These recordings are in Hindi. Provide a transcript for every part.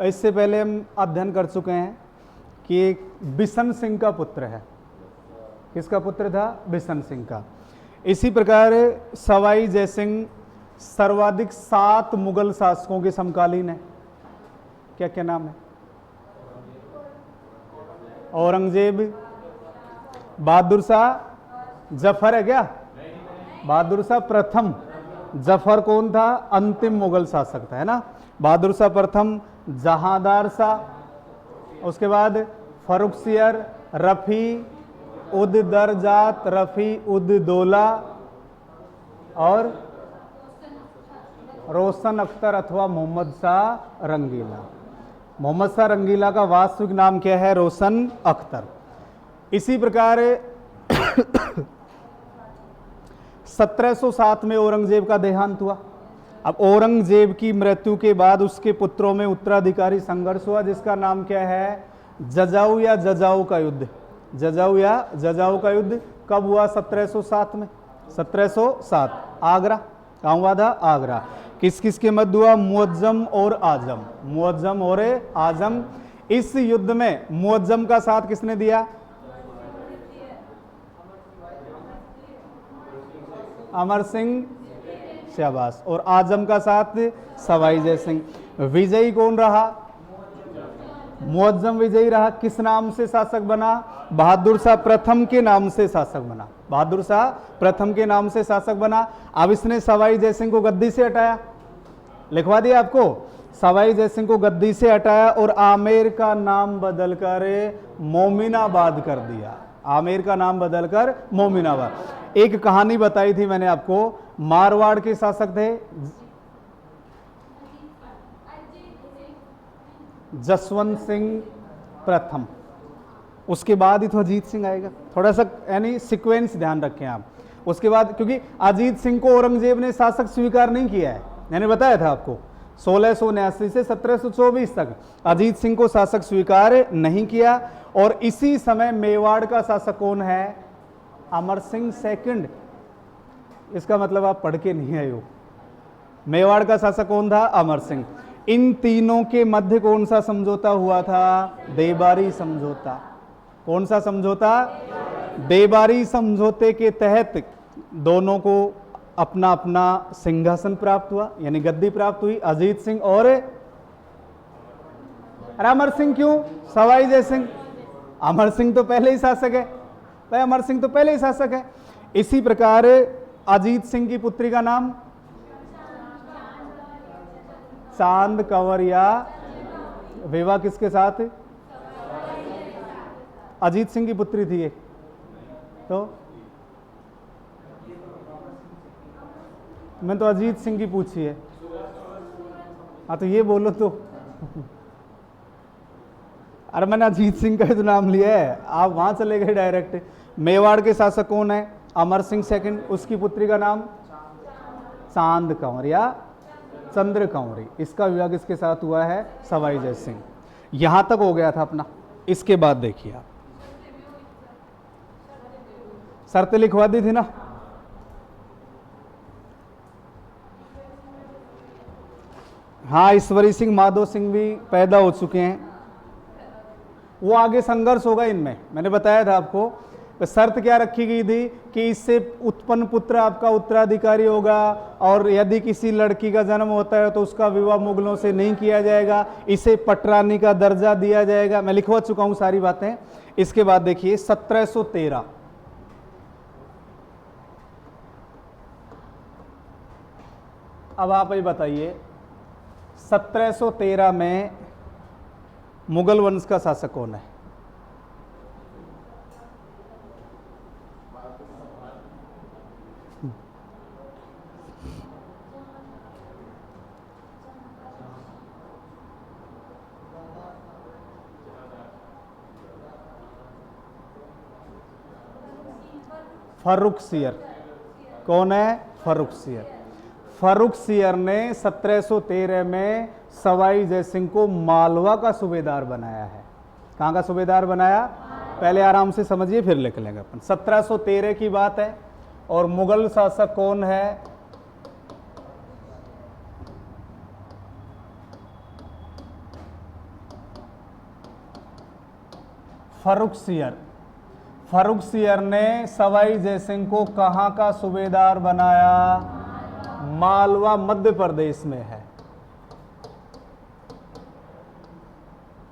इससे पहले हम अध्ययन कर चुके हैं कि एक बिशन सिंह का पुत्र है। किसका पुत्र था? बिशन सिंह का। इसी प्रकार सवाई जयसिंह सर्वाधिक 7 मुगल शासकों के समकालीन है। क्या क्या नाम है? औरंगजेब, बहादुर शाह, जफर है क्या? बहादुर शाह प्रथम। जफर कौन था? अंतिम मुगल शासक था, है ना। बहादुर शाह प्रथम, जहांदार शाह, उसके बाद फर्रुखसियर, रफ़ी उद दरजात, रफ़ी उद दौला और रोशन अख्तर अथवा मोहम्मद शाह रंगीला। मोहम्मद शाह रंगीला का वास्तविक नाम क्या है? रोशन अख्तर। इसी प्रकार 1707 में औरंगजेब का देहांत हुआ। अब औरंगजेब की मृत्यु के बाद उसके पुत्रों में उत्तराधिकारी संघर्ष हुआ, जिसका नाम क्या है? जजाऊ या जजाऊ का युद्ध। जजाऊ या जजाऊ का युद्ध कब हुआ? 1707 में। 1707 आगरा। कहाँ हुआ था? आगरा। किस किस के मध्य हुआ? मुअज्जम और आजम। मुअज्जम और आजम। इस युद्ध में मुअज्जम का साथ किसने दिया? अमर सिंह, शाबाश। और आजम का साथ सवाई जय सिंह। विजयी कौन रहा? मुअज्जम विजयी रहा। किस नाम से शासक बना? बहादुर शाह प्रथम के नाम से शासक बना। बहादुर शाह प्रथम के नाम से शासक बना। अब इसने सवाई जय सिंह को गद्दी से हटाया, लिखवा दिया आपको। सवाई जय सिंह को गद्दी से हटाया और आमेर का नाम बदलकर मोमिनाबाद कर दिया। आमेर का नाम बदलकर मोमिनाबाद। एक कहानी बताई थी मैंने आपको, मारवाड़ के शासक थे जसवंत सिंह प्रथम, उसके बाद ही तो अजीत सिंह आएगा। थोड़ा सा यानी सीक्वेंस ध्यान रखें आप। उसके बाद, क्योंकि अजीत सिंह को औरंगजेब ने शासक स्वीकार नहीं किया है, मैंने बताया था आपको। 1679 से 1724 तक अजीत सिंह को शासक स्वीकार नहीं किया। और इसी समय मेवाड़ का शासक कौन है? अमर सिंह सेकंड। इसका मतलब आप पढ़ के नहीं आए हो। मेवाड़ का शासक कौन था? अमर सिंह। इन तीनों के मध्य कौन सा समझौता हुआ था? देबारी समझौता। कौन सा समझौता? देबारी समझौते के तहत दोनों को अपना अपना सिंहासन प्राप्त हुआ, यानी गद्दी प्राप्त हुई। अजीत सिंह और अमर सिंह। क्यों? सवाई जय सिंह। अमर सिंह तो पहले ही शासक है भाई, अमर सिंह तो पहले ही शासक है। इसी प्रकार अजीत सिंह की पुत्री का नाम चांद कंवर या विवाह किसके साथ? अजीत सिंह की पुत्री थी ये। तो मैं तो अजीत सिंह की पूछी है। हाँ तो ये बोलो तो। अरे मैंने अजीत सिंह का ही तो नाम लिया है, आप वहां चले गए डायरेक्ट। मेवाड़ के शासक कौन है? अमर सिंह सेकंड। उसकी पुत्री का नाम चांद कंवर या चंद्र कंवरी। इसका विवाह किसके साथ हुआ है? सवाई जय सिंह। यहां तक हो गया था अपना। इसके बाद देखिए आप, शर्तें लिखवा दी थी ना। हाँ, ईश्वरी सिंह, माधो सिंह भी पैदा हो चुके हैं। वो आगे संघर्ष होगा इनमें, मैंने बताया था आपको। तो शर्त क्या रखी गई थी कि इससे उत्पन्न पुत्र आपका उत्तराधिकारी होगा, और यदि किसी लड़की का जन्म होता है तो उसका विवाह मुगलों से नहीं किया जाएगा, इसे पटरानी का दर्जा दिया जाएगा। मैं लिखवा चुका हूं सारी बातें। इसके बाद देखिए 1713। अब आप ही बताइए, 1713 में मुगल वंश का शासक कौन है? फर्रुखसियर। कौन है? फर्रुखसियर। फर्रुखसियर ने 1713 में सवाई जय सिंह को मालवा का सूबेदार बनाया है। कहाँ का सूबेदार बनाया? पहले आराम से समझिए फिर लिख लेंगे अपन। 1713 की बात है। और मुगल शासक कौन है? फर्रुखसियर। फर्रुखसियर ने सवाई जयसिंह को कहां का सूबेदार बनाया? मालवा मध्य प्रदेश में है।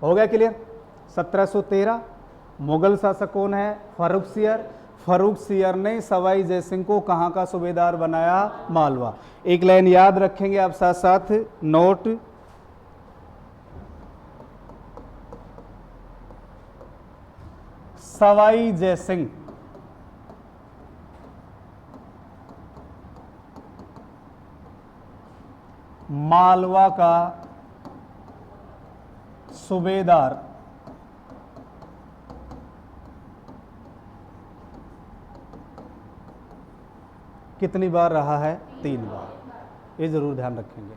हो गया क्लियर? 1713 मुगल शासक कौन है? फर्रुखसियर। फर्रुखसियर ने सवाई जयसिंह को कहां का सूबेदार बनाया? मालवा। एक लाइन याद रखेंगे आप साथ साथ नोट, सवाई जयसिंह मालवा का सूबेदार कितनी बार रहा है? 3 बार। ये जरूर ध्यान रखेंगे।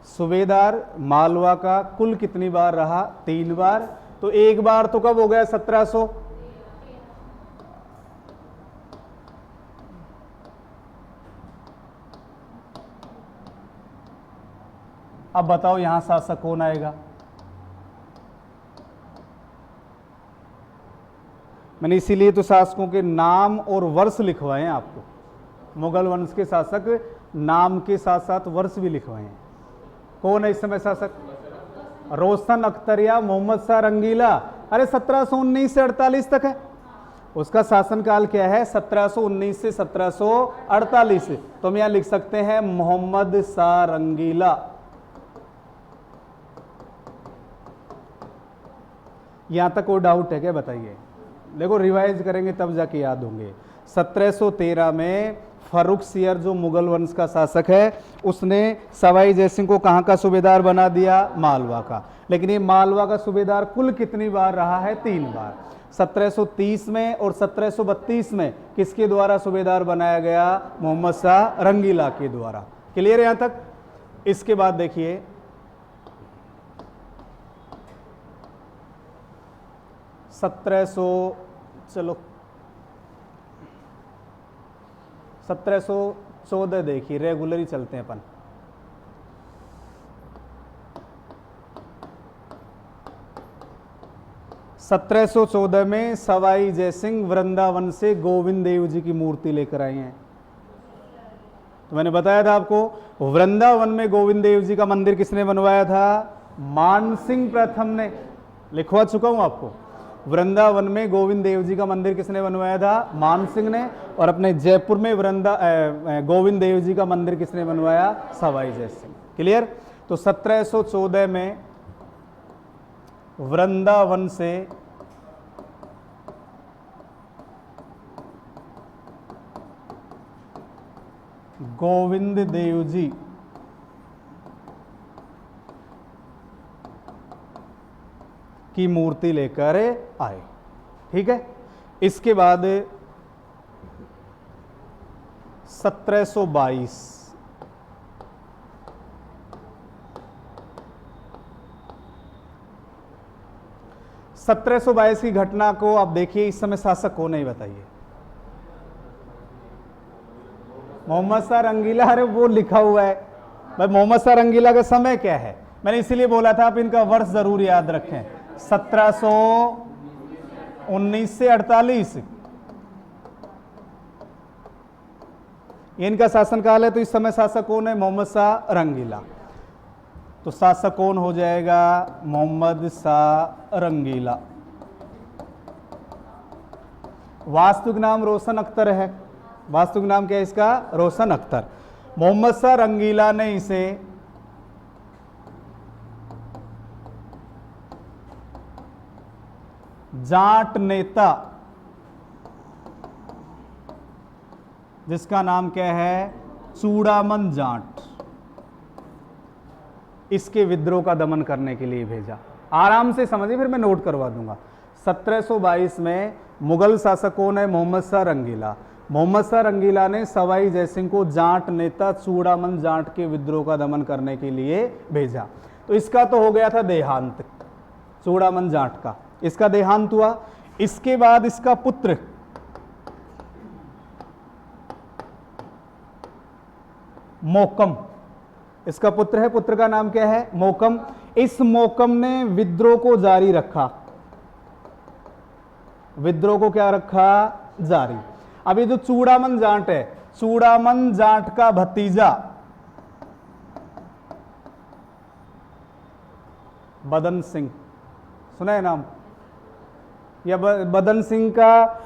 सूबेदार मालवा का कुल कितनी बार रहा? 3 बार। तो एक बार तो कब हो गया? 1700। अब बताओ यहां शासक कौन आएगा? मैंने इसीलिए तो शासकों के नाम और वर्ष लिखवाए हैं आपको। मुगल वंश के शासक नाम के साथ साथ वर्ष भी लिखवाए हैं। कौन है इस समय शासक? रोशन अख्तर या मोहम्मद शाह रंगीला। अरे 1719 से 48 तक है उसका शासनकाल। क्या है? 1719 से 1748। तो हम यहां लिख सकते हैं मोहम्मद शाह रंगीला। यहां तक कोई डाउट है क्या? बताइए। देखो रिवाइज करेंगे तब जाके याद होंगे। 1713 में फर्रुखसियर जो मुगल वंश का शासक है उसने सवाई जयसिंह को कहां का सूबेदार बना दिया? मालवा का। लेकिन ये मालवा का सूबेदार कुल कितनी बार रहा है? 3 बार। 1730 में और 1732 में किसके द्वारा सूबेदार बनाया गया? मोहम्मद शाह रंगीला के द्वारा। क्लियर है यहां तक? इसके बाद देखिए 1714 देखिए, रेगुलर ही चलते हैं अपन। सत्रह सौ 1714 में सवाई जयसिंह वृंदावन से गोविंद देव जी की मूर्ति लेकर आए हैं। तो मैंने बताया था आपको वृंदावन में गोविंद देव जी का मंदिर किसने बनवाया था? मानसिंह प्रथम ने। लिखवा चुका हूं आपको। वृंदावन में गोविंद देव जी का मंदिर किसने बनवाया था? मानसिंह ने। और अपने जयपुर में गोविंद देव जी का मंदिर किसने बनवाया? सवाई जयसिंह। क्लियर? तो 1714 में वृंदावन से गोविंद देव जी की मूर्ति लेकर आए। ठीक है। इसके बाद 1722 1722 की घटना को आप देखिए। इस समय शासक कौन है बताइए? मोहम्मद शाह रंगीला। अरे वो लिखा हुआ है भाई। मोहम्मद शाह रंगीला का समय क्या है? मैंने इसीलिए बोला था आप इनका वर्ष जरूर याद रखें। 1719 से 48 इनका शासनकाल है। तो इस समय शासक कौन है? मोहम्मद शाह रंगीला। तो शासक कौन हो जाएगा? मोहम्मद शाह रंगीला। वास्तविक नाम रोशन अख्तर है। वास्तविक नाम क्या है इसका? रोशन अख्तर। मोहम्मद शाह रंगीला ने इसे जाट नेता, जिसका नाम क्या है? चूड़ामन जाट, इसके विद्रोह का दमन करने के लिए भेजा। आराम से समझिए, फिर मैं नोट करवा दूंगा। 1722 में मुगल शासक कौन है? मोहम्मद शाह रंगीला। मोहम्मद शाह रंगीला ने सवाई जयसिंह को जाट नेता चूड़ामन जाट के विद्रोह का दमन करने के लिए भेजा। तो इसका तो हो गया था देहांत, चूड़ामन जाट का। इसका देहांत हुआ। इसके बाद इसका पुत्र मोकम, इसका पुत्र है। पुत्र का नाम क्या है? मोकम। इस मोकम ने विद्रोह को जारी रखा। विद्रोह को क्या रखा, जारी। अब ये जो चूड़ामन जाट है, चूड़ामन जाट का भतीजा बदन सिंह, सुना है नाम? या बदन सिंह का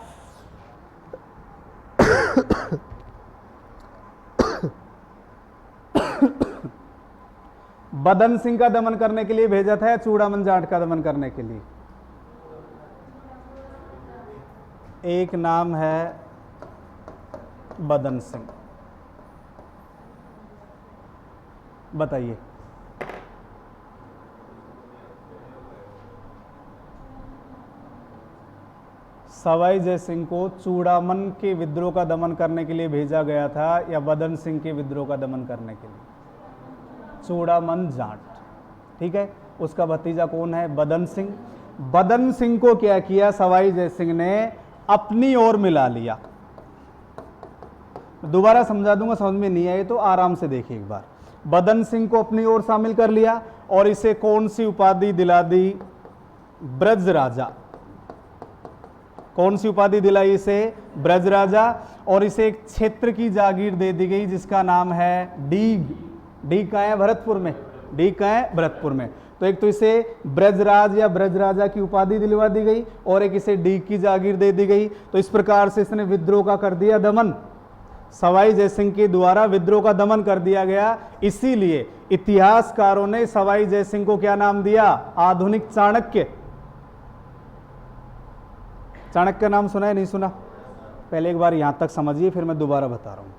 बदन सिंह का दमन करने के लिए भेजा था या चूड़ामन जाट का दमन करने के लिए? एक नाम है बदन सिंह, बताइए। सवाई जयसिंह को चूड़ामन के विद्रोह का दमन करने के लिए भेजा गया था या बदन सिंह के विद्रोह का दमन करने के लिए? चूड़ामन जाट, ठीक है। उसका भतीजा कौन है, बदन सिंह। बदन सिंह को क्या किया सवाई जयसिंह ने, अपनी ओर मिला लिया। दोबारा समझा दूंगा, समझ में नहीं आए तो आराम से देखिए एक बार। बदन सिंह को अपनी ओर शामिल कर लिया और इसे कौन सी उपाधि दिला दी, ब्रज राजा। कौन सी उपाधि दिलाई इसे, ब्रज राजा। और इसे एक क्षेत्र की जागीर दे दी गई जिसका नाम है डीग। डीग कहाँ है, भरतपुर में। डीग कहाँ है, भरतपुर में। तो एक तो इसे ब्रजराज या ब्रज राजा की उपाधि दिलवा दी गई और एक इसे डीग की जागीर दे दी गई। तो इस प्रकार से इसने विद्रोह का कर दिया दमन, सवाई जयसिंह के द्वारा विद्रोह का दमन कर दिया गया। इसीलिए इतिहासकारों ने सवाई जयसिंह को क्या नाम दिया, आधुनिक चाणक्य। चाणक्य नाम सुना है, नहीं सुना? पहले एक बार यहां तक समझिए, फिर मैं दोबारा बता रहा हूं।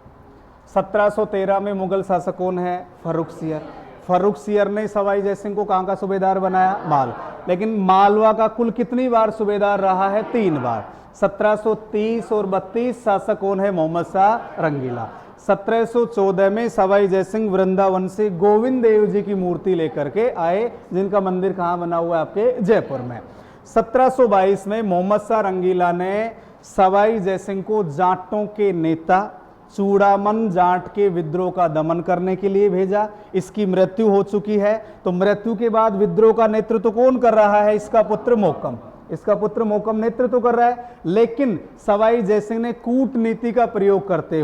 1713 में मुगल शासक कौन है, फर्रुखसियर। फर्रुखसियर ने सवाई जयसिंह को कहां का सूबेदार बनाया, माल। लेकिन मालवा का कुल कितनी बार सूबेदार रहा है, 3 बार। 1730 और 32 शासक कौन है, मोहम्मद शाह रंगीला। 1714 में सवाई जयसिंह वृंदावन से गोविंद देव जी की मूर्ति लेकर के आए, जिनका मंदिर कहां बना हुआ है, आपके जयपुर में। 1722 में मोहम्मद शाह रंगीला ने सवाई जयसिंह को जाटों के नेता चूड़ामन जाट के विद्रोह का दमन करने के लिए भेजा। इसकी मृत्यु हो चुकी है। तो मृत्यु के बाद विद्रोह का नेतृत्व कौन कर रहा है, इसका पुत्र मोहकम। इसका पुत्र मोहकम नेतृत्व कर रहा है। लेकिन सवाई जयसिंह ने कूटनीति का प्रयोग करते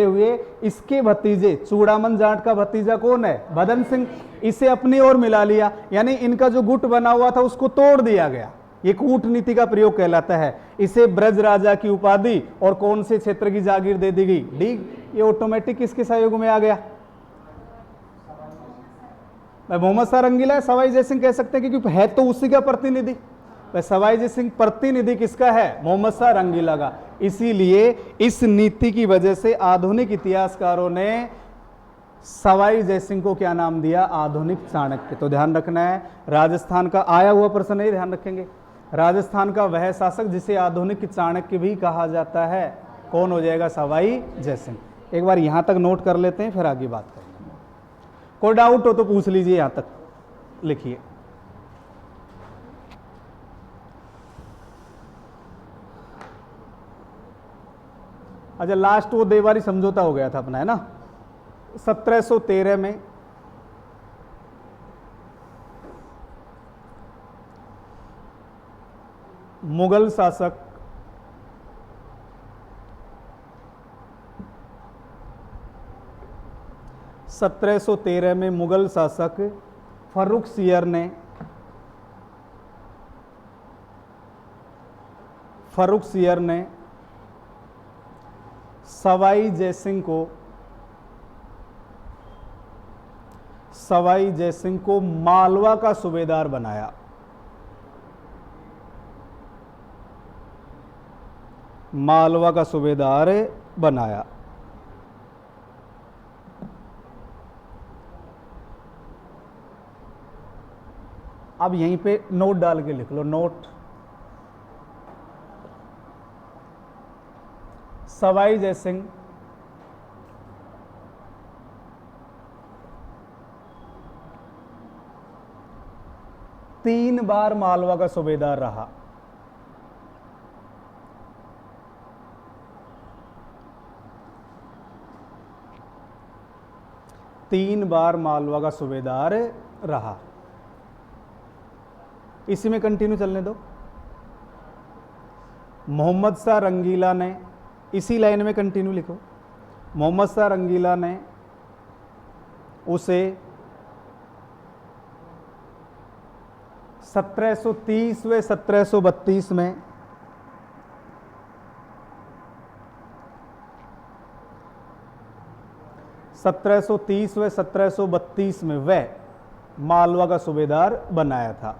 हुए इसके भतीजे, चूड़ामन जाट का भतीजा कौन है, बदन सिंह, इसे अपनी ओर मिला लिया। यानी इनका जो गुट बना हुआ था उसको तोड़ दिया गया। ये कूटनीति का प्रयोग कहलाता है। इसे ब्रज राजा की उपाधि और कौन से क्षेत्र की जागीर दे दी गई, डीग। ये ऑटोमेटिक किसके सहयोग में आ गया, मोहम्मद शाह रंगीला। सवाई जयसिंह कह सकते हैं क्योंकि है तो उसी का प्रतिनिधि। सवाई जयसिंह प्रतिनिधि किसका है, मोहम्मद शाह रंगीला का। इसीलिए इस नीति की वजह से आधुनिक इतिहासकारों ने सवाई जयसिंह को क्या नाम दिया, आधुनिक चाणक्य। तो ध्यान रखना है, राजस्थान का आया हुआ प्रश्न है, ध्यान रखेंगे। राजस्थान का वह शासक जिसे आधुनिक चाणक्य भी कहा जाता है, कौन हो जाएगा, सवाई जयसिंह। एक बार यहां तक नोट कर लेते हैं, फिर आगे बात करेंगे। कोई डाउट हो तो पूछ लीजिए, यहां तक लिखिए। अच्छा, लास्ट वो देवारी समझौता हो गया था अपना, है ना, 1713 में। मुगल शासक में मुगल शासक फर्रुखसियर ने सवाई जयसिंह को मालवा का सूबेदार बनाया। मालवा का सूबेदार बनाया। अब यहीं पे नोट डाल के लिख लो, नोट। सवाई जयसिंह तीन बार मालवा का सूबेदार रहा। तीन बार मालवा का सूबेदार रहा। इसी में कंटिन्यू चलने दो। मोहम्मद शाह रंगीला ने, इसी लाइन में कंटिन्यू लिखो, मोहम्मद शाह रंगीला ने उसे 1730 व 1732 में व 1732 में वह मालवा का सूबेदार बनाया था।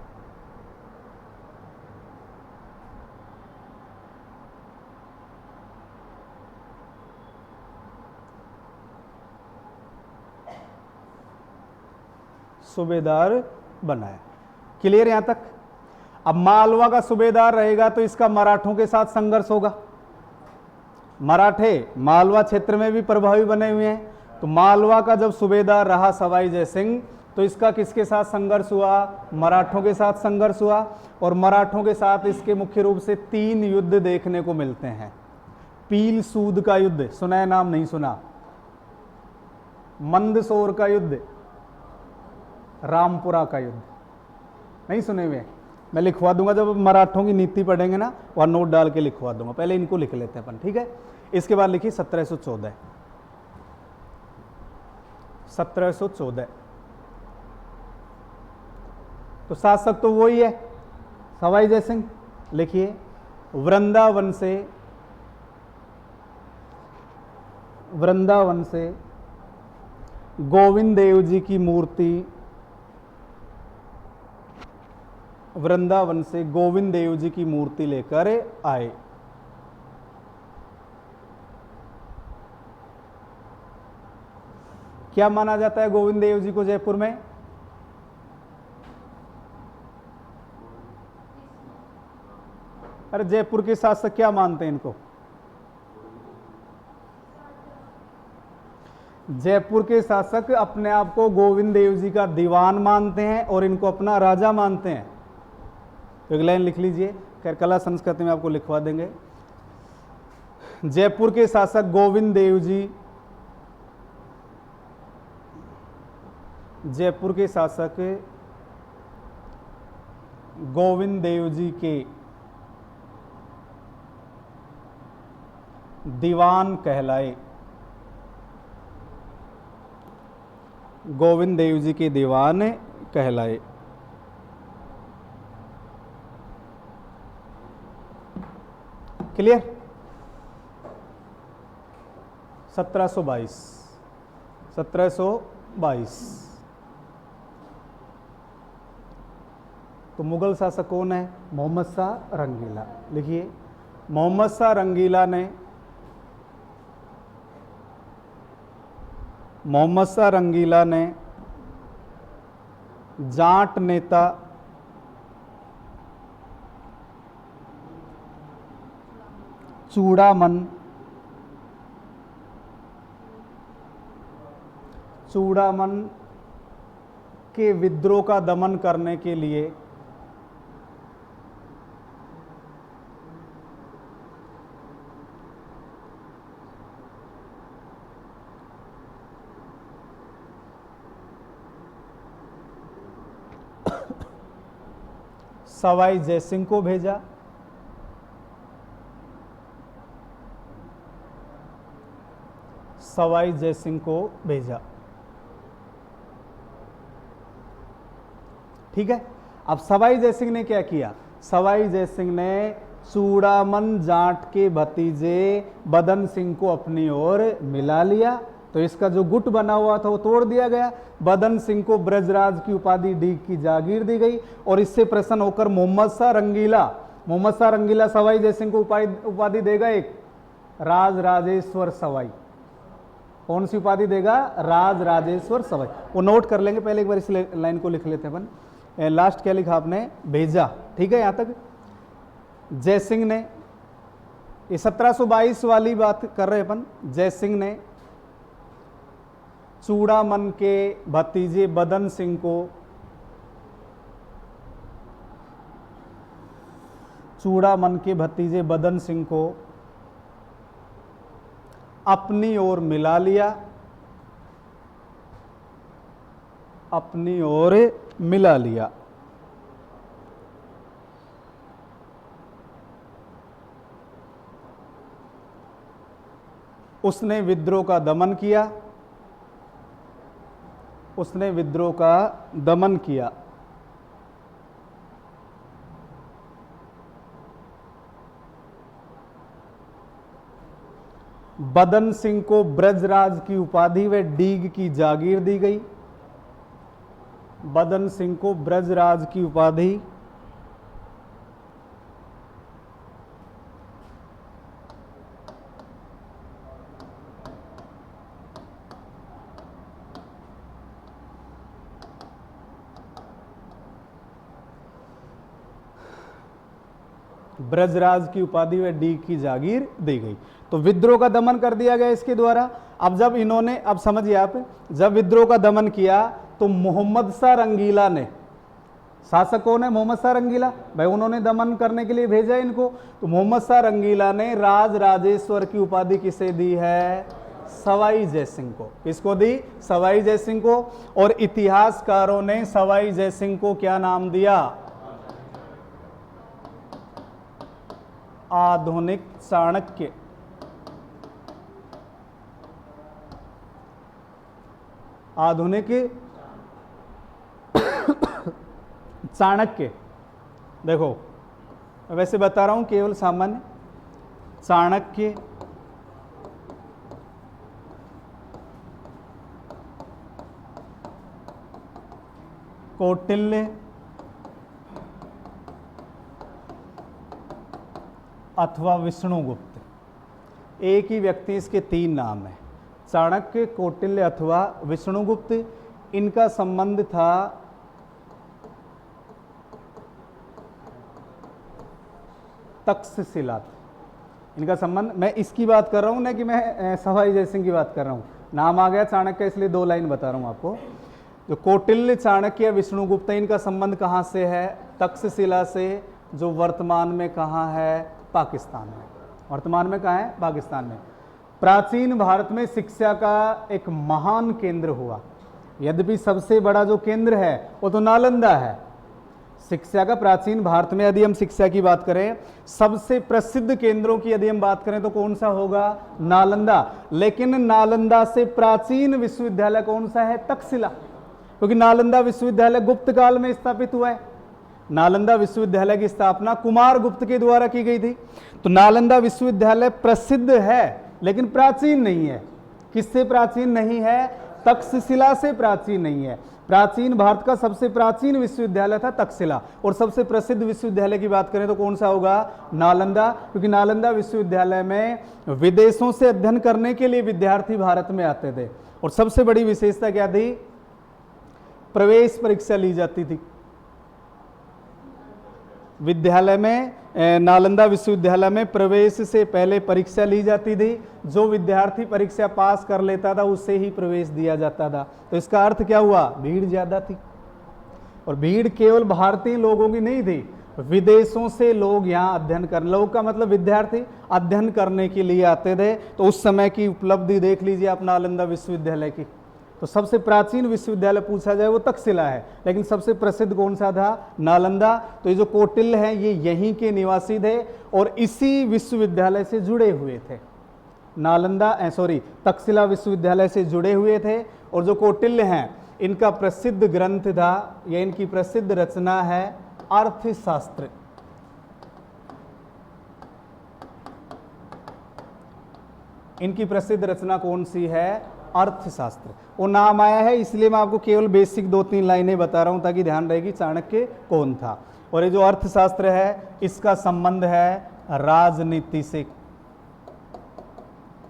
सूबेदार बनाया। क्लियर यहां तक? अब मालवा का सूबेदार रहेगा तो इसका मराठों के साथ संघर्ष होगा। मराठे मालवा क्षेत्र में भी प्रभावी बने हुए हैं, तो मालवा का जब सूबेदार रहा सवाई जयसिंह तो इसका किसके साथ संघर्ष हुआ? मराठों के साथ संघर्ष हुआ। और मराठों के साथ इसके मुख्य रूप से 3 युद्ध देखने को मिलते हैं। पील सूद का युद्ध, सुना है नाम? नहीं सुना? मंदसौर का युद्ध, रामपुरा का युद्ध, नहीं सुने हुए? मैं लिखवा दूंगा, जब मराठों की नीति पढ़ेंगे ना वहां नोट डाल के लिखवा दूंगा। पहले इनको लिख लेते हैं अपन, ठीक है? इसके बाद लिखिए 1714। 1714 तो शासक तो वही है, सवाई जयसिंह। लिखिए वृंदावन से गोविंद देव जी की मूर्ति, वृंदावन से गोविंद देव जी की मूर्ति लेकर आए। क्या माना जाता है गोविंद देव जी को जयपुर में? अरे जयपुर के शासक क्या मानते हैं इनको? जयपुर के शासक अपने आप को गोविंद देव जी का दीवान मानते हैं और इनको अपना राजा मानते हैं। एक लाइन लिख लीजिए, खैर कला संस्कृति में आपको लिखवा देंगे। जयपुर के शासक गोविंद देव जी, जयपुर के शासक गोविंद देव जी के दीवान कहलाए। गोविंद देव जी के दीवान कहलाए। क्लियर? 1722 तो मुगल शासक कौन है? मोहम्मद शाह रंगीला। लिखिए मोहम्मद शाह रंगीला ने जाट नेता चूड़ामन के विद्रोह का दमन करने के लिए सवाई जयसिंह को भेजा। सवाई जयसिंह को भेजा। ठीक है? अब सवाई जयसिंह ने क्या किया? सवाई जयसिंह ने चूड़ामन जाट के भतीजे बदन सिंह को अपनी ओर मिला लिया, तो इसका जो गुट बना हुआ था वो तोड़ दिया गया। बदन सिंह को ब्रजराज की उपाधि डीग की जागीर दी गई और इससे प्रसन्न होकर मोहम्मद शाह रंगीला सवाई जयसिंह को उपाधि देगा, एक राज राजेश्वर सवाई। कौन सी उपाधि देगा? राज राजेश्वर सवाई। वो नोट कर लेंगे, पहले एक बार इस लाइन को लिख लेते हैं अपन। लास्ट क्या लिखा आपने? भेजा। ठीक है? यहां तक जयसिंह ने, ये 1722 वाली बात कर रहे अपन। जयसिंह ने चूड़ामन के भतीजे बदन सिंह को अपनी ओर मिला लिया। उसने विद्रोह का दमन किया, उसने विद्रोह का दमन किया। बदन सिंह को ब्रजराज की उपाधि व डीग की जागीर दी गई। बदन सिंह को ब्रजराज की उपाधि ब्रजराज की उपाधि व डीग की जागीर दी गई। तो विद्रोह का दमन कर दिया गया इसके द्वारा। अब जब इन्होंने, अब समझिए आप, जब विद्रोह का दमन किया तो मोहम्मद शाह रंगीला ने, शासक कौन है? मोहम्मद शाह रंगीला, भाई उन्होंने दमन करने के लिए भेजा इनको। तो मोहम्मद शाह रंगीला ने राज राजेश्वर की उपाधि किसे दी है? सवाई जयसिंह को। किसको दी? सवाई जयसिंह को। और इतिहासकारों ने सवाई जयसिंह को क्या नाम दिया? आधुनिक चाणक्य। आधुनिक चाणक्य। देखो वैसे बता रहा हूं, केवल सामान्य। चाणक्य, कौटिल्य, अथवा विष्णुगुप्त। एक ही व्यक्ति, इसके तीन नाम है, चाणक्य, कौटिल्य अथवा विष्णुगुप्त। इनका संबंध था तक्षशिला। इनका संबंध, मैं इसकी बात कर रहा हूं ना कि मैं सवाई जयसिंह की बात कर रहा हूं। नाम आ गया चाणक्य, इसलिए दो लाइन बता रहा हूं आपको। जो कौटिल्य, चाणक्य, विष्णुगुप्त, इनका संबंध कहां से है? तक्षशिला से, जो वर्तमान में कहां है? पाकिस्तान में। वर्तमान में कहां है? पाकिस्तान में। प्राचीन भारत में शिक्षा का एक महान केंद्र हुआ। यद्यपि सबसे बड़ा जो केंद्र है वो तो नालंदा है। शिक्षा का प्राचीन भारत में यदि हम शिक्षा की बात करें, सबसे प्रसिद्ध केंद्रों की यदि हम बात करें तो कौन सा होगा? नालंदा। लेकिन नालंदा से प्राचीन विश्वविद्यालय कौन सा है? तक्षशिला। क्योंकि नालंदा विश्वविद्यालय गुप्त काल में स्थापित हुआ है। नालंदा विश्वविद्यालय की स्थापना कुमार गुप्त के द्वारा की गई थी। तो नालंदा विश्वविद्यालय प्रसिद्ध है लेकिन प्राचीन नहीं है। किससे प्राचीन नहीं है? तक्षशिला से प्राचीन नहीं है। प्राचीन भारत का सबसे प्राचीन विश्वविद्यालय था तक्षशिला। और सबसे प्रसिद्ध विश्वविद्यालय की बात करें तो कौन सा होगा? नालंदा। क्योंकि नालंदा विश्वविद्यालय में विदेशों से अध्ययन करने के लिए विद्यार्थी भारत में आते थे। और सबसे बड़ी विशेषता क्या थी? प्रवेश परीक्षा ली जाती थी विद्यालय में। नालंदा विश्वविद्यालय में प्रवेश से पहले परीक्षा ली जाती थी। जो विद्यार्थी परीक्षा पास कर लेता था उसे ही प्रवेश दिया जाता था। तो इसका अर्थ क्या हुआ? भीड़ ज्यादा थी। और भीड़ केवल भारतीय लोगों की नहीं थी, विदेशों से लोग यहाँ अध्ययन कर, लोग का मतलब विद्यार्थी अध्ययन करने के लिए आते थे। तो उस समय की उपलब्धि देख लीजिए आप नालंदा विश्वविद्यालय की। तो सबसे प्राचीन विश्वविद्यालय पूछा जाए वो तक्षशिला है, लेकिन सबसे प्रसिद्ध कौन सा था? नालंदा। तो ये जो कौटिल्य हैं ये यहीं के निवासी थे और इसी विश्वविद्यालय से जुड़े हुए थे। तक्षशिला विश्वविद्यालय से जुड़े हुए थे। और जो कौटिल्य हैं इनका प्रसिद्ध ग्रंथ था या इनकी प्रसिद्ध रचना है अर्थशास्त्र। इनकी प्रसिद्ध रचना कौन सी है? अर्थशास्त्र। वो नाम आया है इसलिए मैं आपको केवल बेसिक 2-3 लाइनें बता रहा हूं ताकि ध्यान रहेगी चाणक्य कौन था। और ये जो अर्थशास्त्र है इसका संबंध है राजनीति से,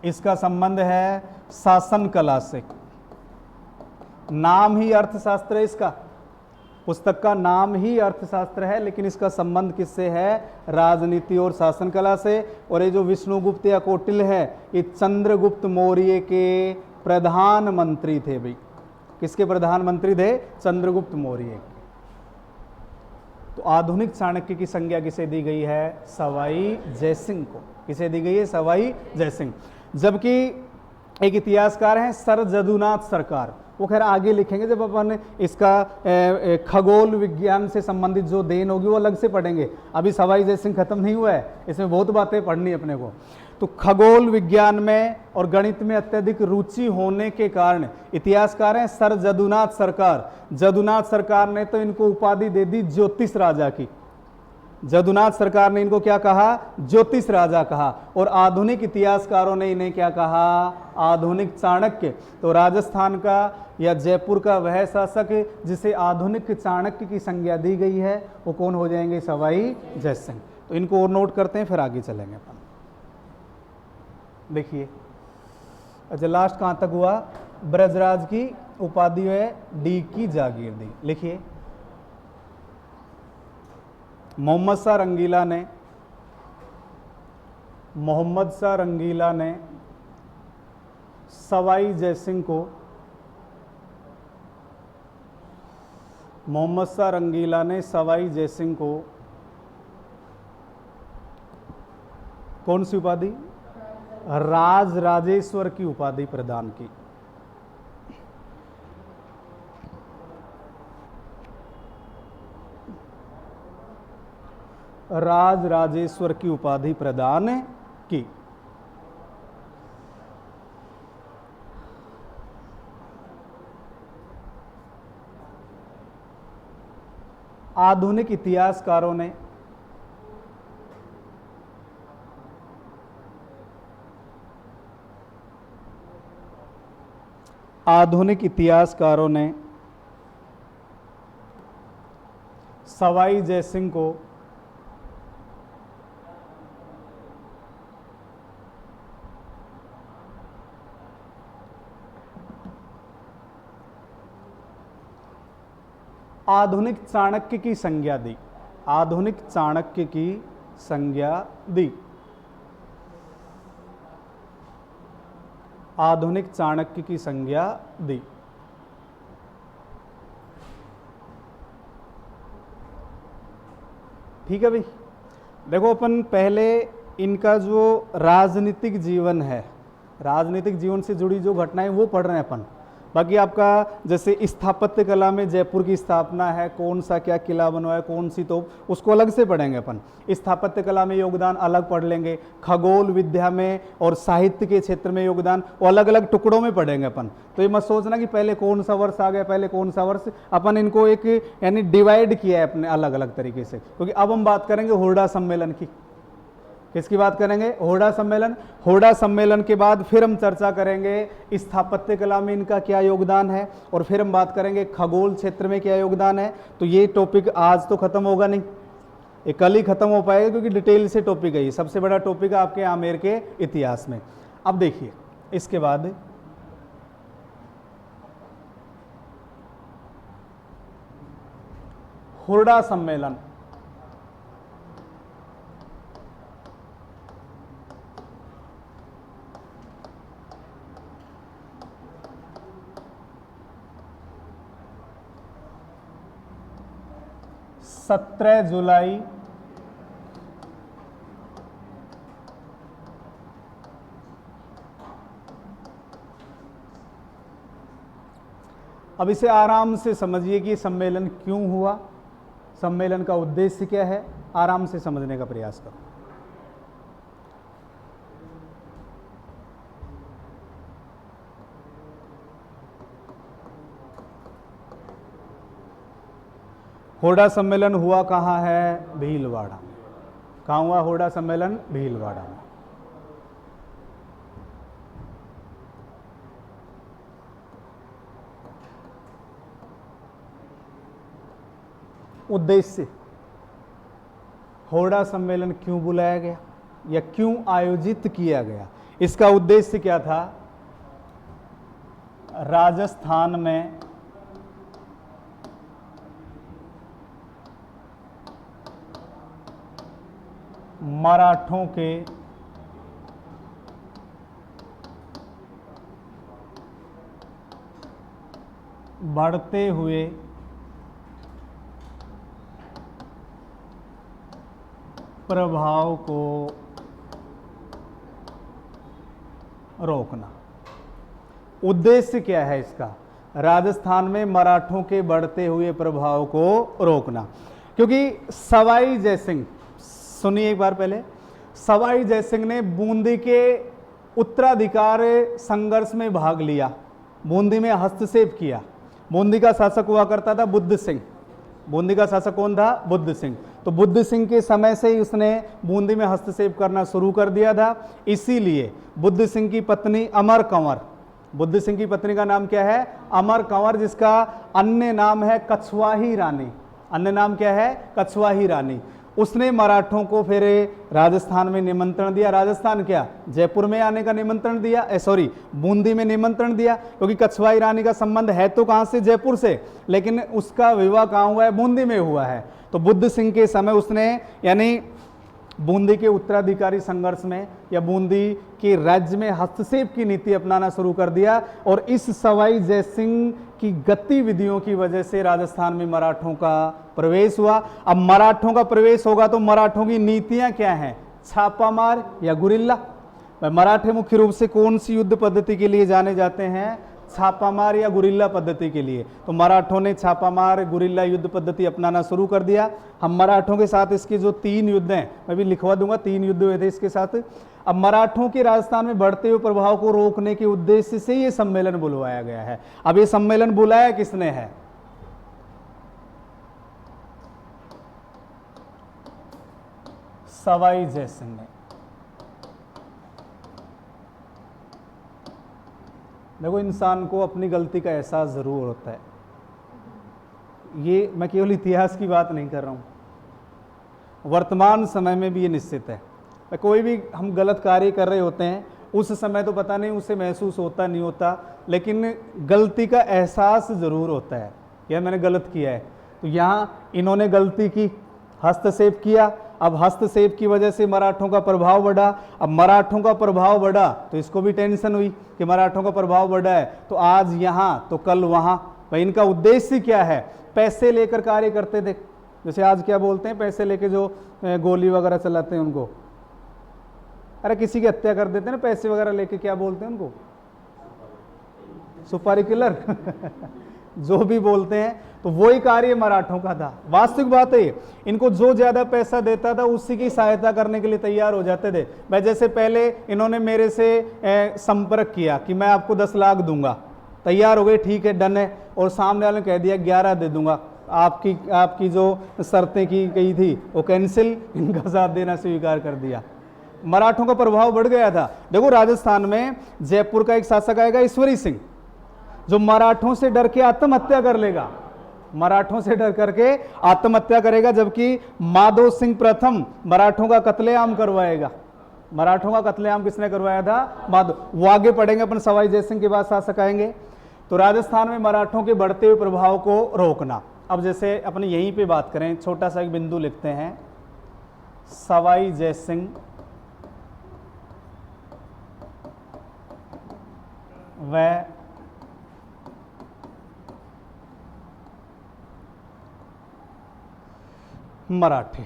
इसका संबंध है शासन कला से। नाम ही अर्थशास्त्र है, इसका पुस्तक का नाम ही अर्थशास्त्र है, लेकिन इसका संबंध किससे है? राजनीति और शासन कला से। और ये जो विष्णुगुप्त या कौटिल्य है ये चंद्रगुप्त मौर्य के प्रधानमंत्री थे। भाई किसके प्रधानमंत्री थे? चंद्रगुप्त मौर्य। तो आधुनिक चाणक्य की संज्ञा किसे दी गई है? सवाई जयसिंह को। किसे दी गई है? सवाई जयसिंह। जबकि एक इतिहासकार हैं सर जदुनाथ सरकार, वो खैर आगे लिखेंगे जब अपन इसका खगोल विज्ञान से संबंधित जो देन होगी वो अलग से पढ़ेंगे। अभी सवाई जयसिंह खत्म नहीं हुआ है, इसमें बहुत बातें पढ़नी अपने को। तो खगोल विज्ञान में और गणित में अत्यधिक रुचि होने के कारण इतिहासकार हैं सर जदुनाथ सरकार। जदुनाथ सरकार ने तो इनको उपाधि दे दी ज्योतिष राजा की। जदुनाथ सरकार ने इनको क्या कहा? ज्योतिष राजा कहा। और आधुनिक इतिहासकारों ने इन्हें क्या कहा? आधुनिक चाणक्य। तो राजस्थान का या जयपुर का वह शासक जिसे आधुनिक चाणक्य की संज्ञा दी गई है वो कौन हो जाएंगे? सवाई जय सिंह। तो इनको और नोट करते हैं, फिर आगे चलेंगे अपन। देखिए, अच्छा लास्ट कहां तक हुआ? ब्रजराज की उपाधि है डी की जागीर दी। लिखिए, मोहम्मद शाह रंगीला ने सवाई जयसिंह को कौन सी उपाधि? राज राजेश्वर की उपाधि प्रदान की। राज राजेश्वर की उपाधि प्रदान की। आधुनिक इतिहासकारों ने सवाई जयसिंह को आधुनिक चाणक्य की संज्ञा दी। आधुनिक चाणक्य की संज्ञा दी। आधुनिक चाणक्य की संज्ञा दी। ठीक है भाई। देखो, अपन पहले इनका जो राजनीतिक जीवन है, राजनीतिक जीवन से जुड़ी जो घटनाएं वो पढ़ रहे हैं अपन। बाकी आपका जैसे स्थापत्य कला में जयपुर की स्थापना है, कौन सा क्या किला बनवाया, कौन सी तोप, उसको अलग से पढ़ेंगे अपन। स्थापत्य कला में योगदान अलग पढ़ लेंगे। खगोल विद्या में और साहित्य के क्षेत्र में योगदान वो अलग अलग टुकड़ों में पढ़ेंगे अपन। तो ये मत सोचना कि पहले कौन सा वर्ष आ गया, पहले कौन सा वर्ष। अपन इनको एक यानी डिवाइड किया है अपने अलग अलग तरीके से। क्योंकि अब हम बात करेंगे हुर्डा सम्मेलन की। किसकी बात करेंगे? हुर्डा सम्मेलन। हुर्डा सम्मेलन के बाद फिर हम चर्चा करेंगे स्थापत्य कला में इनका क्या योगदान है, और फिर हम बात करेंगे खगोल क्षेत्र में क्या योगदान है। तो ये टॉपिक आज तो खत्म होगा नहीं, ये कल ही खत्म हो पाएगा, क्योंकि डिटेल से टॉपिक है। ये सबसे बड़ा टॉपिक है आपके आमेर के इतिहास में। अब देखिए, इसके बाद हुर्डा सम्मेलन। सत्रह जुलाई 1947। अब इसे आराम से समझिए कि सम्मेलन क्यों हुआ, सम्मेलन का उद्देश्य क्या है, आराम से समझने का प्रयास करो। हुर्डा सम्मेलन हुआ कहाँ है? भीलवाड़ा। कहाँ हुआ हुर्डा सम्मेलन? भीलवाड़ा में। उद्देश्य, हुर्डा सम्मेलन क्यों बुलाया गया या क्यों आयोजित किया गया? इसका उद्देश्य क्या था? राजस्थान में मराठों के बढ़ते हुए प्रभाव को रोकना। उद्देश्य क्या है इसका? राजस्थान में मराठों के बढ़ते हुए प्रभाव को रोकना। क्योंकि सवाई जयसिंह, सुनिए एक बार पहले, सवाई जयसिंह ने बूंदी के उत्तराधिकार संघर्ष में भाग लिया, बूंदी में हस्तक्षेप किया। बूंदी का शासक हुआ करता था बुद्ध सिंह। बूंदी का शासक कौन था? बुद्ध सिंह। तो बुद्ध सिंह के समय से ही उसने बूंदी में हस्तक्षेप करना शुरू कर दिया था। इसीलिए बुद्ध सिंह की पत्नी अमर कंवर, बुद्ध सिंह की पत्नी का नाम क्या है? अमर कंवर, जिसका अन्य नाम है कछवाही रानी। अन्य नाम क्या है? कछवाही रानी। उसने मराठों को फिर राजस्थान में निमंत्रण दिया। राजस्थान क्या, जयपुर में आने का निमंत्रण दिया, सॉरी बूंदी में निमंत्रण दिया, क्योंकि कछवाई रानी का संबंध है तो कहां से? जयपुर से, लेकिन उसका विवाह कहां हुआ है? बूंदी में हुआ है। तो बुद्ध सिंह के समय उसने यानी बूंदी के उत्तराधिकारी संघर्ष में या बूंदी के राज्य में हस्तक्षेप की नीति अपनाना शुरू कर दिया। और इस सवाई जयसिंह की गतिविधियों की वजह से राजस्थान में मराठों का प्रवेश हुआ। अब मराठों का प्रवेश होगा तो मराठों की नीतियां क्या हैं? छापामार या गुरिल्ला। मराठे मुख्य रूप से कौन सी युद्ध पद्धति के लिए जाने जाते हैं? छापामार या गुरिल्ला पद्धति के लिए। तो मराठों ने छापामार गुरिल्ला युद्ध पद्धति अपनाना शुरू कर दिया। हम मराठों के साथ इसके जो 3 युद्ध हैं, मैं भी लिखवा दूंगा, 3 युद्ध हुए थे इसके साथ। अब मराठों के राजस्थान में बढ़ते हुए प्रभाव को रोकने के उद्देश्य से ये सम्मेलन बुलवाया गया है। अब ये सम्मेलन बुलाया किसने है? सवाई जयसिंह ने। देखो, इंसान को अपनी गलती का एहसास जरूर होता है। ये मैं केवल इतिहास की बात नहीं कर रहा हूं, वर्तमान समय में भी ये निश्चित है। कोई भी हम गलत कार्य कर रहे होते हैं, उस समय तो पता नहीं उसे महसूस होता नहीं होता, लेकिन गलती का एहसास जरूर होता है, यह मैंने गलत किया है। तो यहाँ इन्होंने गलती की, हस्तक्षेप किया। अब हस्तक्षेप की वजह से मराठों का प्रभाव बढ़ा। अब मराठों का प्रभाव बढ़ा तो इसको भी टेंशन हुई कि मराठों का प्रभाव बढ़ा है तो आज यहाँ तो कल वहाँ। भाई इनका उद्देश्य क्या है? पैसे लेकर कार्य करते थे। जैसे आज क्या बोलते हैं, पैसे लेके जो गोली वगैरह चलाते हैं उनको, अरे किसी की हत्या कर देते हैं ना पैसे वगैरह लेके, क्या बोलते हैं उनको? सुपारी किलर जो भी बोलते हैं। तो वही कार्य मराठों का था। वास्तविक बात है, इनको जो ज्यादा पैसा देता था उसी की सहायता करने के लिए तैयार हो जाते थे। भाई जैसे पहले इन्होंने मेरे से संपर्क किया कि मैं आपको 10 लाख दूंगा, तैयार हो गए, ठीक है डन है, और सामने वाले ने कह दिया 11 दे दूंगा, आपकी जो शर्तें की गई थी वो कैंसिल, इनका साथ देना स्वीकार कर दिया। मराठों का प्रभाव बढ़ गया था। देखो राजस्थान में जयपुर का एक शासक आएगा ईश्वरी सिंह, जो मराठों से डर के आत्महत्या कर लेगा, मराठों से डर करके आत्महत्या करेगा, जबकि माधो सिंह प्रथम मराठों का कत्लेआम करवाएगा। मराठों का कत्लेआम किसने करवाया था? माधो। वो आगे पढ़ेंगे अपन, सवाई जयसिंह के बाद शासक आएंगे। तो राजस्थान में मराठों के बढ़ते हुए प्रभाव को रोकना। अब जैसे अपन यहीं पे बात करें, छोटा सा एक बिंदु लिखते हैं, सवाई जयसिंह व मराठे।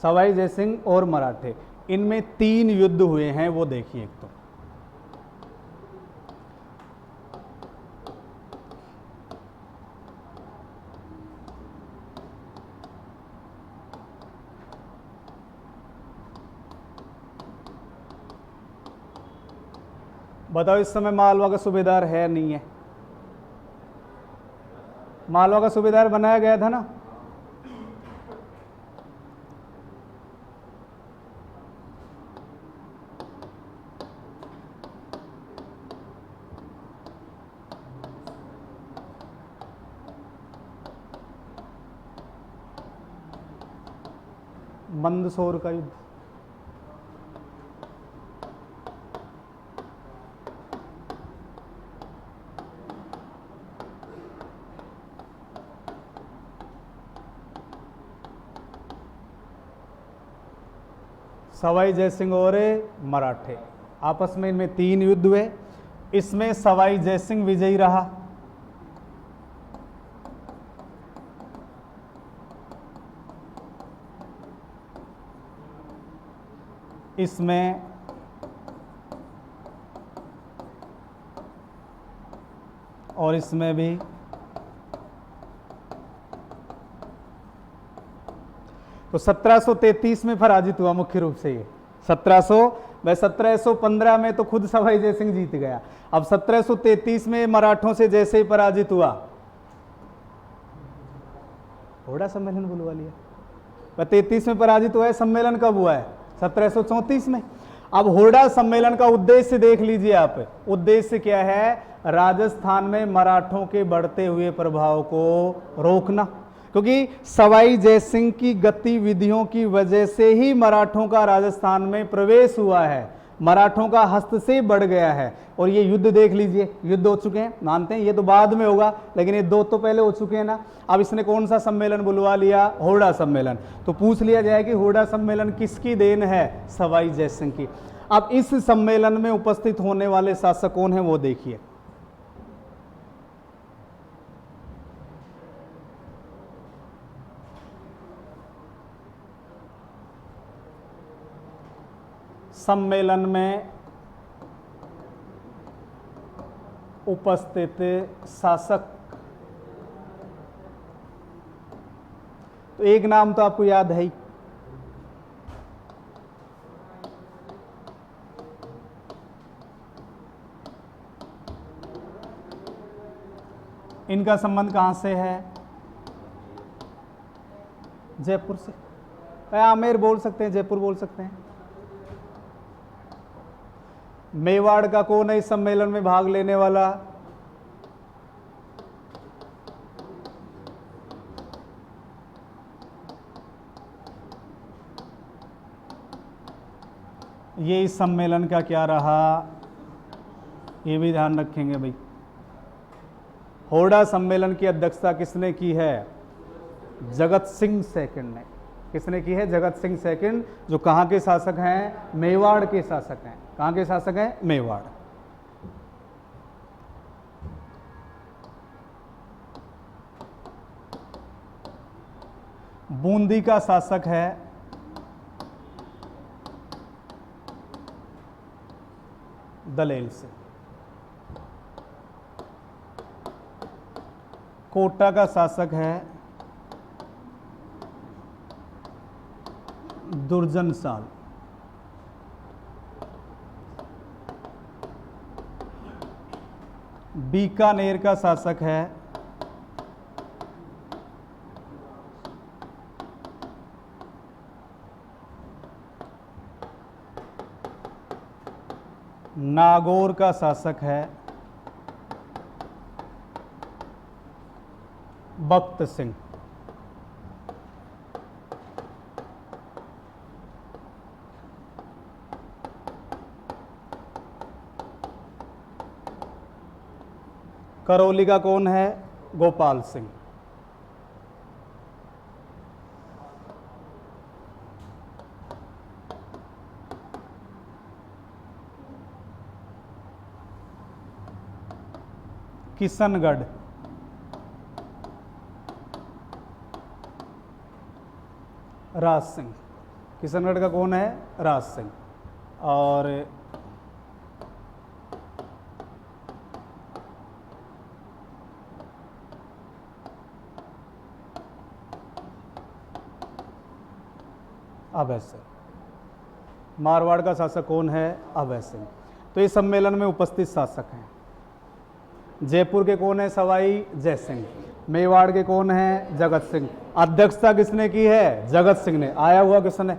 सवाई जयसिंह और मराठे, इनमें 3 युद्ध हुए हैं, वो देखिए। एक तो बताओ इस समय मालवा का सूबेदार है नहीं है? मालवा का सूबेदार बनाया गया था ना। मंदसौर का युद्ध, सवाई जयसिंह और मराठे आपस में, इनमें 3 युद्ध हुए। इसमें सवाई जयसिंह विजयी रहा। इसमें और इसमें भी। तो 1733 में पराजित हुआ मुख्य रूप से ये। 1715 में तो खुद सवाई जयसिंह जीत गया। अब 1733 में मराठों से जैसे ही पराजित हुआ, होड़ा सम्मेलन बुलवा लिया। 33 में पराजित हुआ है, सम्मेलन कब हुआ है? 1734 में। अब होड़ा सम्मेलन का उद्देश्य देख लीजिए आप, उद्देश्य क्या है? राजस्थान में मराठों के बढ़ते हुए प्रभाव को रोकना, क्योंकि सवाई जयसिंह की गतिविधियों की वजह से ही मराठों का राजस्थान में प्रवेश हुआ है, मराठों का हस्तक्षेप बढ़ गया है। और ये युद्ध देख लीजिए, युद्ध हो चुके हैं, मानते हैं ये तो बाद में होगा, लेकिन ये दो तो पहले हो चुके हैं ना। अब इसने कौन सा सम्मेलन बुलवा लिया? होड़ा सम्मेलन। तो पूछ लिया जाए कि होड़ा सम्मेलन किसकी देन है? सवाई जयसिंह की। अब इस सम्मेलन में उपस्थित होने वाले शासक कौन है वो देखिए। सम्मेलन में उपस्थित शासक, तो एक नाम तो आपको याद है ही, इनका संबंध कहां से है? जयपुर से। आमेर बोल सकते हैं, जयपुर बोल सकते हैं। मेवाड़ का कौन है इस सम्मेलन में भाग लेने वाला? ये इस सम्मेलन का क्या रहा, ये भी ध्यान रखेंगे भाई। होड़ा सम्मेलन की अध्यक्षता किसने की है? जगत सिंह सेकंड ने। किसने की है? जगत सिंह सेकंड, जो कहां के शासक हैं? मेवाड़ के शासक हैं। कहां के शासक हैं? मेवाड़। बूंदी का शासक है दलेल से। कोटा का शासक है दुर्जन साल। बीकानेर का शासक है नागौर का शासक है बख्त सिंह। करौली का कौन है? गोपाल सिंह। किशनगढ़ राज सिंह। किशनगढ़ का कौन है? राज सिंह। और अभय सिंह। मारवाड़ का शासक कौन है? अभय सिंह। तो इस सम्मेलन में उपस्थित शासक हैं। जयपुर के कौन है? सवाई जयसिंह। मेवाड़ के कौन है? जगत सिंह। अध्यक्षता किसने की है? जगत सिंह ने। आया हुआ किसने?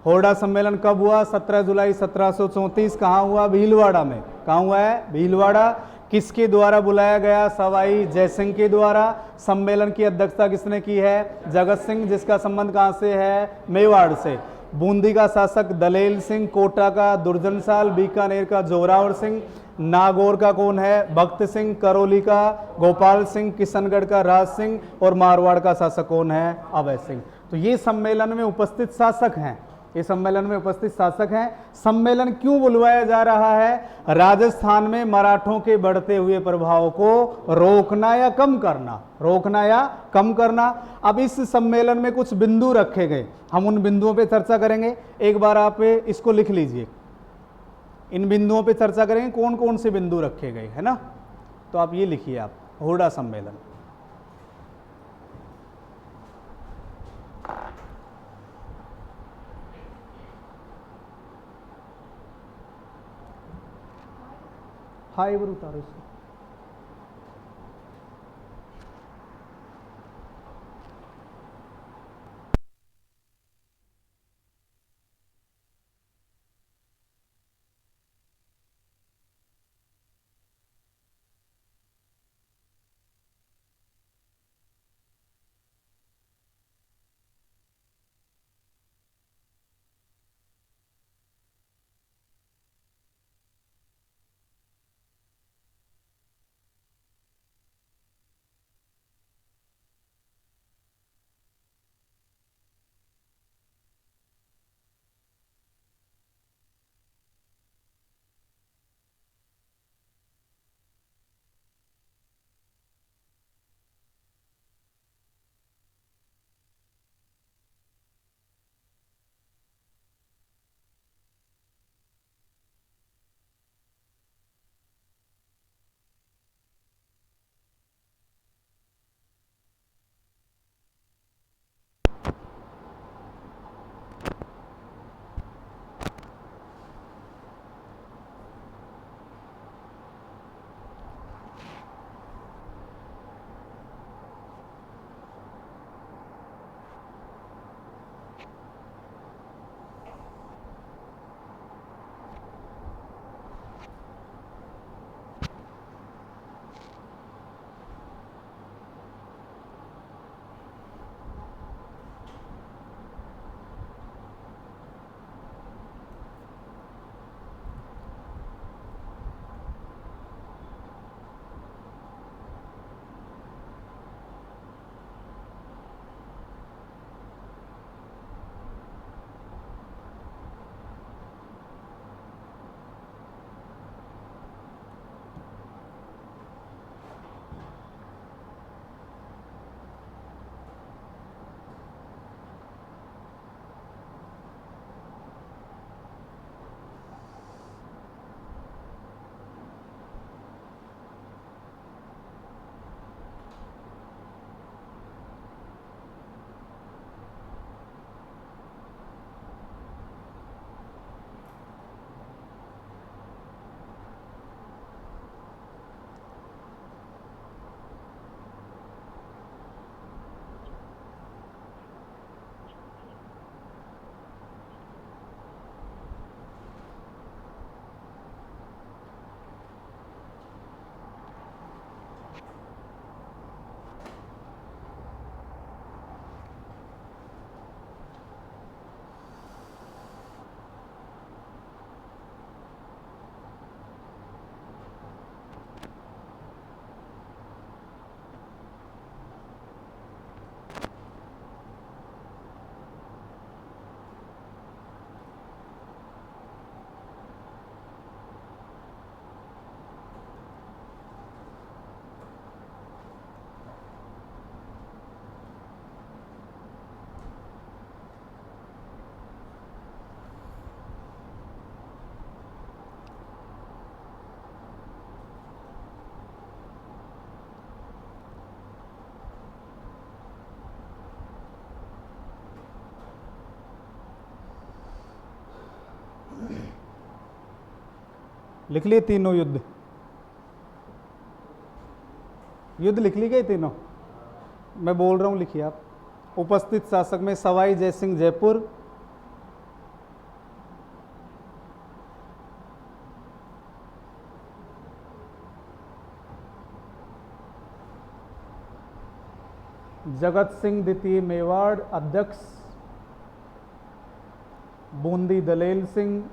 होड़ा सम्मेलन कब हुआ? 17 जुलाई 1734। कहाँ हुआ? भीलवाड़ा में। कहाँ हुआ है? भीलवाड़ा। किसके द्वारा बुलाया गया? सवाई जयसिंह के द्वारा। सम्मेलन की अध्यक्षता किसने की है? जगत सिंह, जिसका संबंध कहाँ से है? मेवाड़ से। बूंदी का शासक दलेल सिंह, कोटा का दुर्जन साल, बीकानेर का जोरावर सिंह, नागौर का कौन है? भक्त सिंह, करौली का गोपाल सिंह, किशनगढ़ का राज सिंह और मारवाड़ का शासक कौन है? अभय सिंह। तो ये सम्मेलन में उपस्थित शासक हैं। ये सम्मेलन में उपस्थित शासक हैं। सम्मेलन क्यों बुलवाया जा रहा है? राजस्थान में मराठों के बढ़ते हुए प्रभाव को रोकना या कम करना। रोकना या कम करना। अब इस सम्मेलन में कुछ बिंदु रखे गए, हम उन बिंदुओं पे चर्चा करेंगे। एक बार आप इसको लिख लीजिए, इन बिंदुओं पे चर्चा करेंगे कौन कौन से बिंदु रखे गए, है ना। तो आप ये लिखिए, आप होड़ा सम्मेलन। फाइबर उतारो इसको। लिख लिए तीनों युद्ध, युद्ध लिख लिए गए तीनों, मैं बोल रहा हूं लिखिए आप। उपस्थित शासक में सवाई जयसिंह जयपुर, जगत सिंह द्वितीय मेवाड़ अध्यक्ष, बूंदी दलेल सिंह,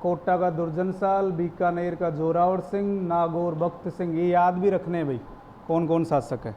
कोटा का दुर्जन साल, बीकानेर का जोरावर सिंह, नागौर भक्त सिंह। ये याद भी रखने हैं भाई कौन कौन शासक है।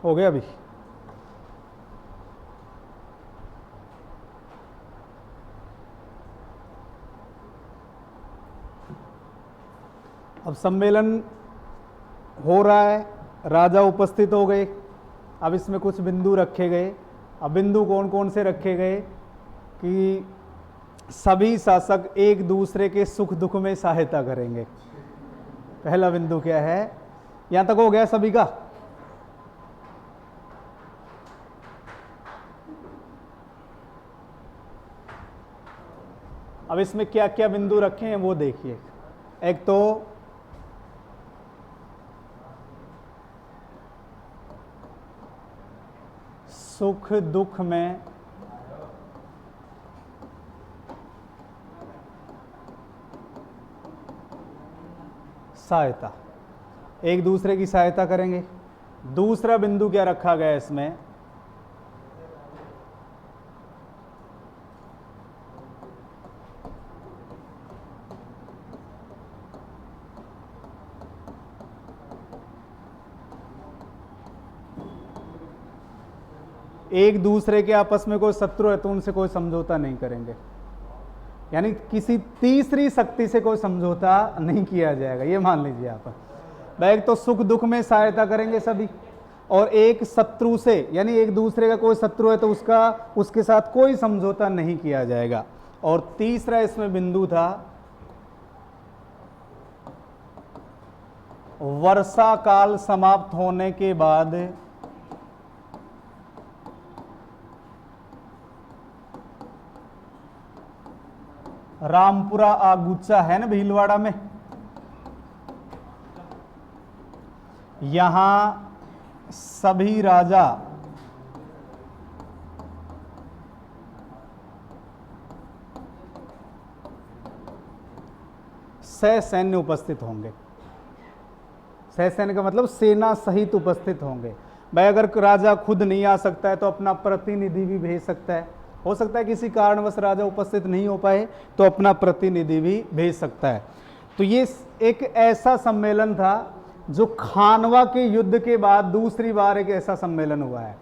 हो गया अभी। अब सम्मेलन हो रहा है, राजा उपस्थित हो गए। अब इसमें कुछ बिंदु रखे गए। अब बिंदु कौन कौन से रखे गए कि सभी शासक एक दूसरे के सुख दुख में सहायता करेंगे। पहला बिंदु क्या है, यहां तक हो गया सभी का। अब इसमें क्या क्या बिंदु रखे हैं वो देखिए। एक तो सुख दुख में सहायता, एक दूसरे की सहायता करेंगे। दूसरा बिंदु क्या रखा गया इसमें, एक दूसरे के आपस में कोई शत्रु है तो उनसे कोई समझौता नहीं करेंगे, यानी किसी तीसरी शक्ति से कोई समझौता नहीं किया जाएगा, ये मान लीजिए आप। एक तो सुख दुख में सहायता करेंगे सभी, और एक शत्रु से, यानी एक दूसरे का कोई शत्रु है तो उसके साथ कोई समझौता नहीं किया जाएगा। और तीसरा इसमें बिंदु था वर्षा काल समाप्त होने के बाद रामपुरा आगुचा है ना भीलवाड़ा में, यहां सभी राजा सैन्य उपस्थित होंगे। सैन्य का मतलब सेना सहित उपस्थित होंगे। भाई अगर राजा खुद नहीं आ सकता है तो अपना प्रतिनिधि भी भेज सकता है। हो सकता है किसी कारणवश राजा उपस्थित नहीं हो पाए तो अपना प्रतिनिधि भी भेज सकता है। तो ये एक ऐसा सम्मेलन था जो खानवा के युद्ध के बाद दूसरी बार एक ऐसा सम्मेलन हुआ है,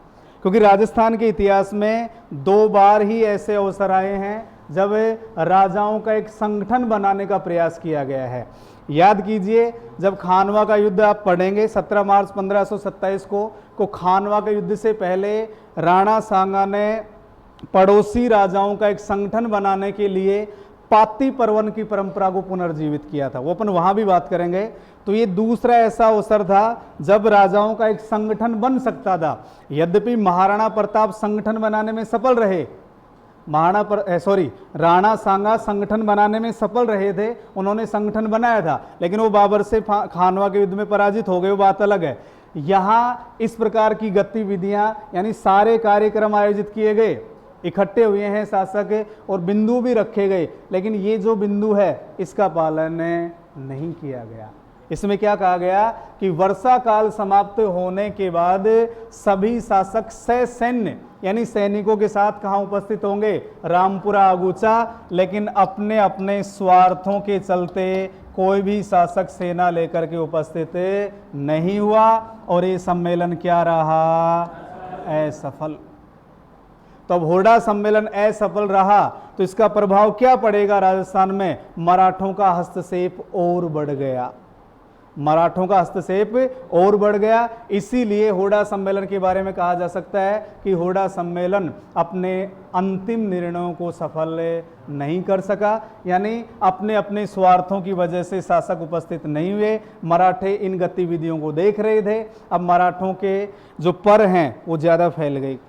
क्योंकि राजस्थान के इतिहास में 2 बार ही ऐसे अवसर आए हैं जब राजाओं का एक संगठन बनाने का प्रयास किया गया है। याद कीजिए, जब खानवा का युद्ध आप पढ़ेंगे 17 मार्च 1527 को खानवा के युद्ध से पहले राणा सांगा ने पड़ोसी राजाओं का एक संगठन बनाने के लिए पाती पर्वन की परंपरा को पुनर्जीवित किया था। वो अपन वहां भी बात करेंगे। तो ये दूसरा ऐसा अवसर था जब राजाओं का एक संगठन बन सकता था। यद्यपि महाराणा प्रताप संगठन बनाने में सफल रहे, राणा सांगा संगठन बनाने में सफल रहे थे, उन्होंने संगठन बनाया था, लेकिन वो बाबर से खानवा के युद्ध में पराजित हो गए, वो बात अलग है। यहां इस प्रकार की गतिविधियां, यानी सारे कार्यक्रम आयोजित किए गए, इकट्ठे हुए हैं शासक और बिंदु भी रखे गए, लेकिन ये जो बिंदु है इसका पालन नहीं किया गया। इसमें क्या कहा गया कि वर्षा काल समाप्त होने के बाद सभी शासक सैन्य यानी सैनिकों के साथ कहां उपस्थित होंगे, रामपुरा आगुचा, लेकिन अपने अपने स्वार्थों के चलते कोई भी शासक सेना लेकर के उपस्थित नहीं हुआ और ये सम्मेलन क्या रहा, असफल। तो अब होड़ा सम्मेलन असफल रहा तो इसका प्रभाव क्या पड़ेगा राजस्थान में, मराठों का हस्तक्षेप और बढ़ गया, मराठों का हस्तक्षेप और बढ़ गया। इसीलिए होड़ा सम्मेलन के बारे में कहा जा सकता है कि होड़ा सम्मेलन अपने अंतिम निर्णयों को सफल नहीं कर सका, यानी अपने अपने स्वार्थों की वजह से शासक उपस्थित नहीं हुए। मराठे इन गतिविधियों को देख रहे थे। अब मराठों के जो पर हैं वो ज़्यादा फैल गई,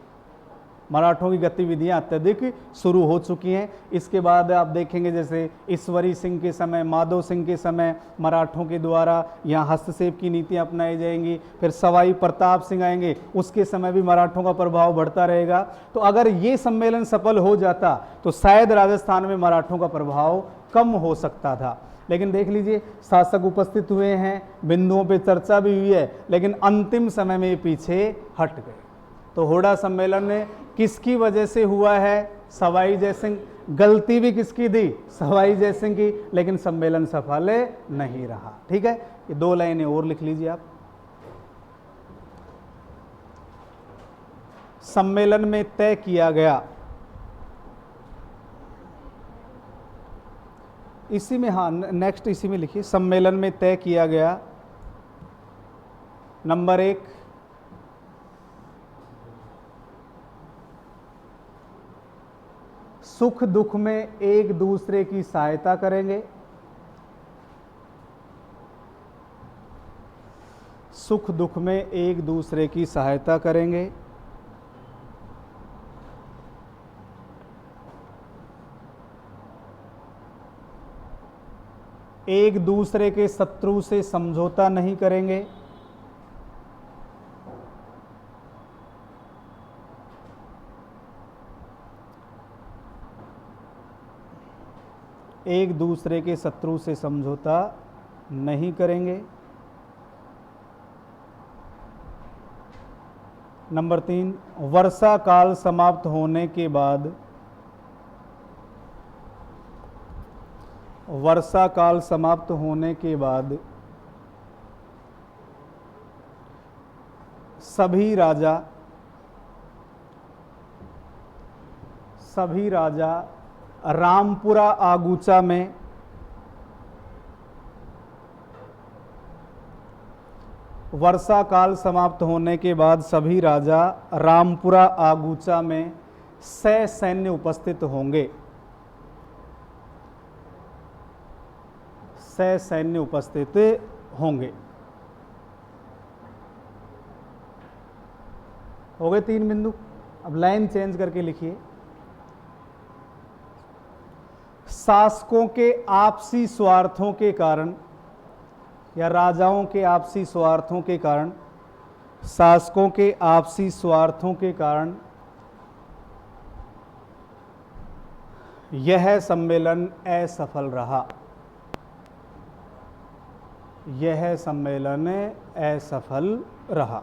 मराठों की गतिविधियां अत्यधिक शुरू हो चुकी हैं। इसके बाद आप देखेंगे जैसे ईश्वरी सिंह के समय, माधव सिंह के समय मराठों के द्वारा यहाँ हस्तक्षेप की नीतियां अपनाई जाएंगी। फिर सवाई प्रताप सिंह आएंगे, उसके समय भी मराठों का प्रभाव बढ़ता रहेगा। तो अगर ये सम्मेलन सफल हो जाता तो शायद राजस्थान में मराठों का प्रभाव कम हो सकता था। लेकिन देख लीजिए, शासक उपस्थित हुए हैं, बिंदुओं पर चर्चा भी हुई है, लेकिन अंतिम समय में ये पीछे हट गए। तो होड़ा सम्मेलन किसकी वजह से हुआ है, सवाई जयसिंह। गलती भी किसकी थी, सवाई जयसिंह की, लेकिन सम्मेलन सफल नहीं रहा। ठीक है, ये 2 लाइनें और लिख लीजिए आप। सम्मेलन में तय किया गया, इसी में, हाँ नेक्स्ट इसी में लिखिए, सम्मेलन में तय किया गया। नंबर 1, सुख दुख में एक दूसरे की सहायता करेंगे। सुख दुख में एक दूसरे की सहायता करेंगे। एक दूसरे के शत्रु से समझौता नहीं करेंगे। एक दूसरे के शत्रु से समझौता नहीं करेंगे। नंबर 3, वर्षा काल समाप्त होने के बाद, वर्षा काल समाप्त होने के बाद सभी राजा रामपुरा आगूचा में वर्षा काल समाप्त होने के बाद सभी राजा रामपुरा आगूचा में सैन्य उपस्थित होंगे। सैन्य उपस्थित होंगे। हो गए 3 बिंदु। अब लाइन चेंज करके लिखिए। शासकों के आपसी स्वार्थों के कारण, या राजाओं के आपसी स्वार्थों के कारण, शासकों के आपसी स्वार्थों के कारण यह सम्मेलन असफल रहा। यह सम्मेलन असफल रहा।